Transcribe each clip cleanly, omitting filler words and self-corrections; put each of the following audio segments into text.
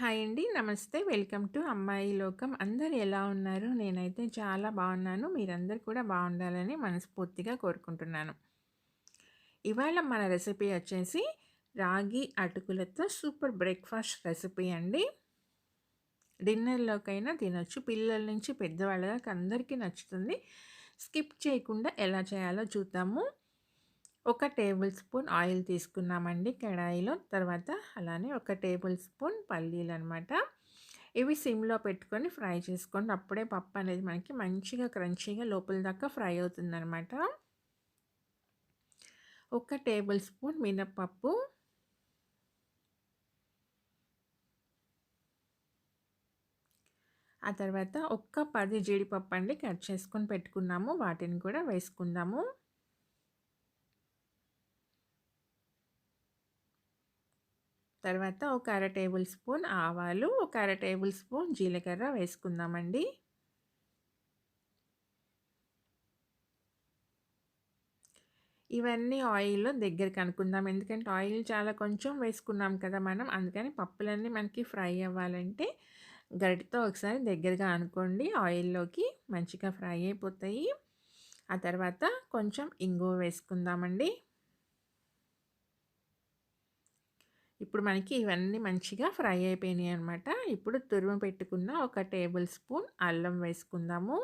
Hi అండి. నమస్తే. Welcome to అమ్మాయి లోకం. అందరూ ఎలా ఉన్నారు? నేనైతే చాలా బాగున్నాను. మీరందరూ కూడా బాగుండాలని మనస్ఫూర్తిగా కోరుకుంటున్నాను. ఇవాళ మన రెసిపీ వచ్చేసి రాగి అటుకులతో సూపర్ బ్రేక్‌ఫాస్ట్ రెసిపీ అండి. డిన్నర్‌లోకైనా తినొచ్చు. పిల్లల నుంచి పెద్దవాళ్ళ దాకా అందరికీ నచ్చుతుంది. స్కిప్ చేయకుండా ఎలా చేయాలో చూద్దాము. ఒక టేబుల్ స్పూన్ ఆయిల్ తీసుకున్నామండి కడాయిలో. తర్వాత అలానే ఒక టేబుల్ స్పూన్ పల్లీలనమాట. ఇవి సిమ్‌లో పెట్టుకొని ఫ్రై చేసుకోండి. అప్పుడే పప్పు అనేది మనకి మంచిగా క్రంచీగా లోపల దాకా ఫ్రై అవుతుందనమాట. ఒక టేబుల్ స్పూన్ మినపప్పు, ఆ తర్వాత ఒక్క 10 జీడిపప్పు అండి కట్ చేసుకొని పెట్టుకున్నాము. వాటిని కూడా వేసుకుందాము. తర్వాత ఒక అర టేబుల్ స్పూన్ ఆవాలు, ఒక అర టేబుల్ స్పూన్ జీలకర్ర వేసుకుందామండి. ఇవన్నీ ఆయిల్‌లో దగ్గరికి అనుకుందాం. ఎందుకంటే ఆయిల్ చాలా కొంచెం వేసుకున్నాం కదా మనం. అందుకని పప్పులన్నీ మనకి ఫ్రై అవ్వాలంటే గరిటెతో ఒకసారి దగ్గరగా అనుకోండి. ఆయిల్‌లోకి మంచిగా ఫ్రై అయిపోతాయి. ఆ తర్వాత కొంచెం ఇంగువ వేసుకుందామండి. ఇప్పుడు మనకి ఇవన్నీ మంచిగా ఫ్రై అయిపోయినాయి అనమాట. ఇప్పుడు తురుము పెట్టుకున్న ఒక టేబుల్ స్పూన్ అల్లం వేసుకుందాము.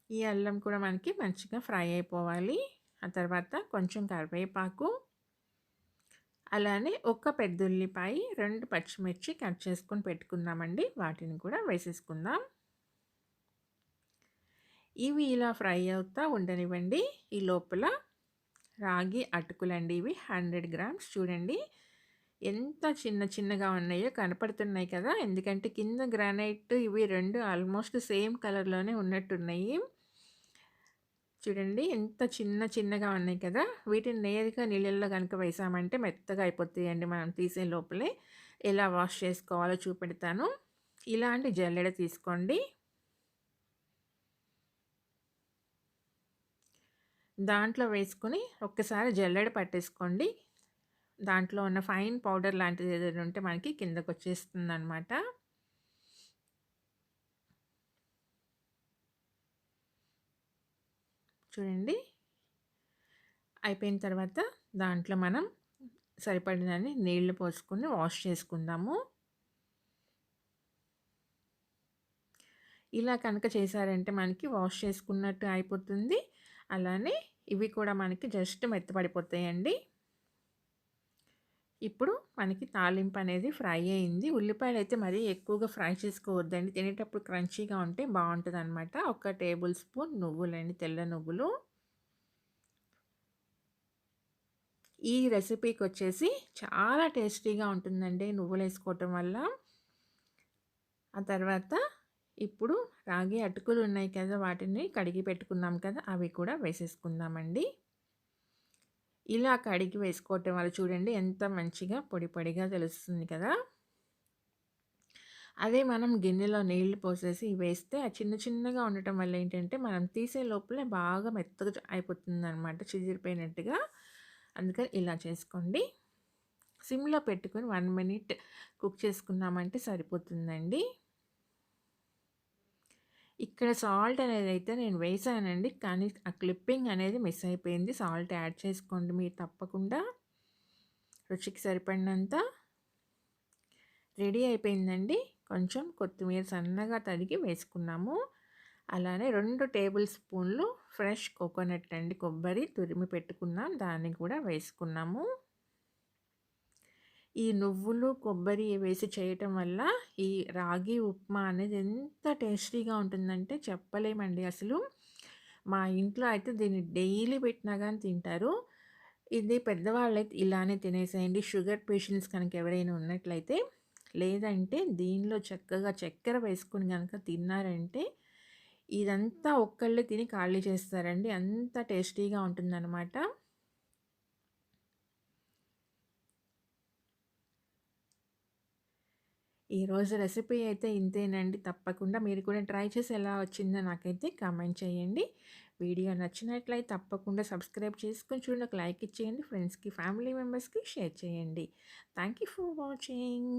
ఈ అల్లం కూడా మనకి మంచిగా ఫ్రై అయిపోవాలి. ఆ తర్వాత కొంచెం కరివేపాకు, అలానే ఒక పెద్ద ఉల్లిపాయ, 2 పచ్చిమిర్చి కట్ చేసుకొని పెట్టుకున్నామండి. వాటిని కూడా వేసేసుకుందాం. ఇవి ఇలా ఫ్రై అవుతా ఉండనివ్వండి. ఈ లోపల రాగి అటుకులండి ఇవి 100 గ్రామ్స్ చూడండి. ఎంత చిన్న చిన్నగా ఉన్నాయో కనపడుతున్నాయి కదా! ఎందుకంటే కింద గ్రానైట్ ఇవి 2 ఆల్మోస్ట్ సేమ్ కలర్‌లోనే ఉన్నట్టున్నాయి. చూడండి ఎంత చిన్న చిన్నగా ఉన్నాయి కదా! వీటిని నేరుగా నీళ్ళల్లో గనుక వేసామంటే మెత్తగా అయిపోతాయండి మనం తీసే లోపలే. ఎలా వాష్ చేసుకోవాలో చూపెడతాను. ఇలాంటి జల్లెడ తీసుకోండి. దాంట్లో వేసుకొని ఒక్కసారి జల్లెడ పట్టేసుకోండి. దాంట్లో ఉన్న ఫైన్ పౌడర్ లాంటిది ఏదైనా ఉంటే మనకి కిందకొచ్చేస్తుందనమాట. చూడండి. అయిపోయిన తర్వాత దాంట్లో మనం సరిపడినన్ని నీళ్లు పోసుకొని వాష్ చేసుకుందాము. ఇలా కనుక చేశారంటే మనకి వాష్ చేసుకున్నట్టు అయిపోతుంది. అలానే ఇవి కూడా మనకి జస్ట్ మెత్తపడిపోతాయండి. ఇప్పుడు మనకి తాలింపు అనేది ఫ్రై అయింది. ఉల్లిపాయలైతే మరీ ఎక్కువగా ఫ్రై చేసుకోవద్దండి. తినేటప్పుడు క్రంచీగా ఉంటే బావుంటదనమాట. ఒక టేబుల్ స్పూన్ నువ్వులండి, తెల్ల నువ్వులు. ఈ రెసిపీకొచ్చేసి చాలా టేస్టీగా ఉంటుందండి నువ్వులేసుకోవటం వల్ల. ఆ తర్వాత ఇప్పుడు రాగి అటుకులు ఉన్నాయి కదా! వాటిని కడిగి పెట్టుకున్నాం కదా! అవి కూడా వేసేసుకుందామండి. ఇలా కడిగి వేసుకోవటం వల్ల చూడండి ఎంత మంచిగా పొడి పొడిగా తెలుస్తుంది కదా! అదే మనం గిన్నెలో నీళ్లు పోసేసి వేస్తే ఆ చిన్న చిన్నగా ఉండటం వల్ల ఏంటంటే మనం తీసే లోపలే బాగా మెత్తగా అయిపోతుందనమాట చిదిరిపోయినట్టుగా. అందుకని ఇలా చేసుకోండి. సిమ్‌లో పెట్టుకొని 1 మినిట్ కుక్ చేసుకున్నామంటే సరిపోతుందండి. ఇక్కడ సాల్ట్ అనేదైతే నేను వేసానండి. కానీ ఆ క్లిప్పింగ్ అనేది మిస్ అయిపోయింది. సాల్ట్ యాడ్ చేసుకోండి మీరు తప్పకుండా. రుచికి సరిపడినంత. రెడీ అయిపోయిందండి. కొంచెం కొత్తిమీర సన్నగా తరిగి వేసుకున్నాము. అలానే 2 టేబుల్ స్పూన్లు ఫ్రెష్ కోకోనట్ అండి, కొబ్బరి తురిమి పెట్టుకున్నాం. దాన్ని కూడా వేసుకున్నాము. ఈ నువ్వులు, కొబ్బరి వేసి చేయటం వల్ల ఈ రాగి ఉప్మా అనేది ఎంత టేస్టీగా ఉంటుందంటే చెప్పలేమండి అసలు. మా ఇంట్లో అయితే దీన్ని డైలీ పెట్టినా గాని తింటారు. ఇది పెద్దవాళ్ళైతే ఇలానే తినేసేయండి. షుగర్ పేషెంట్స్ కనుక ఎవరైనా ఉన్నట్లయితే. లేదంటే దీనిలో చక్కగా చక్కెర వేసుకొని గనక తిన్నారంటే ఇదంతా ఒక్కళ్ళే తిని ఖాళీ చేస్తారండి. అంత టేస్టీగా ఉంటుందనమాట. ఈరోజు రెసిపీ అయితే ఇంతేనండి. తప్పకుండా మీరు కూడా ట్రై చేసి ఎలా వచ్చిందో నాకైతే కామెంట్ చేయండి. వీడియో నచ్చినట్లయితే తప్పకుండా సబ్స్క్రైబ్ చేసుకొని చూడండి. ఒక లైక్ ఇచ్చేయండి. ఫ్రెండ్స్‌కి, ఫ్యామిలీ మెంబర్స్‌కి షేర్ చేయండి. Thank you for watching.